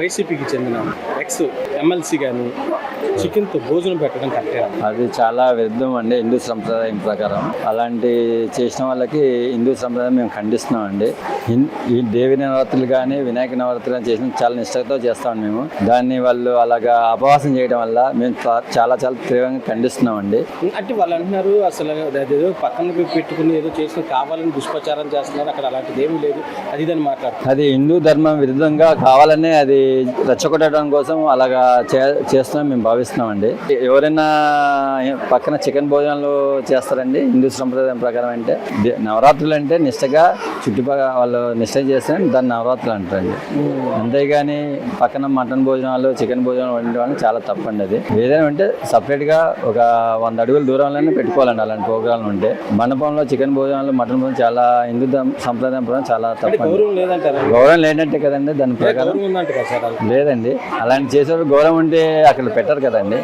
వైసీపీకి చెందిన X MLC కానీ చికెన్తో భోజనం పెట్టడం కరెక్టే? అది చాలా విరుద్ధం అండి హిందూ సంప్రదాయం ప్రకారం. అలాంటి చేసిన వాళ్ళకి హిందూ సంప్రదాయం మేము ఖండిస్తున్నాం అండి. ఈ దేవి నవరాత్రులు కానీ వినాయక నవరాత్రులు కానీ చేసిన చాలా నిష్ఠతో చేస్తాం మేము. దాన్ని వాళ్ళు అలాగా అపవాసం చేయడం వల్ల మేము చాలా చాలా తీవ్రంగా ఖండిస్తున్నాం అండి. అంటే వాళ్ళు అంటున్నారు అసలు అదేదో పక్కన పెట్టుకుని ఏదో చేసిన కావాలని దుష్ప్రచారం చేస్తున్నారు, అక్కడ అలాంటిది ఏమీ లేదు అది దాన్ని మాట్లాడుతున్నారు. అది హిందూ ధర్మం విరుద్ధంగా కావాలనే అది రెచ్చగొట్టడం కోసం అలాగా చేస్తున్నాం మేము భావిస్తున్నాం అండి. ఎవరైనా పక్కన చికెన్ భోజనాలు చేస్తారండి హిందూ సంప్రదాయం ప్రకారం. అంటే నవరాత్రులు అంటే నిష్టగా చుట్టుపక్కల వాళ్ళు నిష్ట చేస్తే దాన్ని నవరాత్రులు అంటారండి. అంతేగాని పక్కన మటన్ భోజనాలు చికెన్ భోజనాలు వండడం చాలా తప్పండి. అది ఏదైనా అంటే సపరేట్గా ఒక 100 అడుగుల దూరంలోనే పెట్టుకోవాలండి. అలాంటి ప్రోగ్రాంలు ఉంటే మండపంలో చికెన్ భోజనాలు మటన్ భోజనం చాలా హిందూ సంప్రదాయం ప్రకారం చాలా తప్పండి. గౌరవం లేనట్టే కదండి దాని ప్రకారం. లేదండి అలాంటి చేసేవాళ్ళు గౌరవం ఉంటే అక్కడ పెట్టరు కదండి.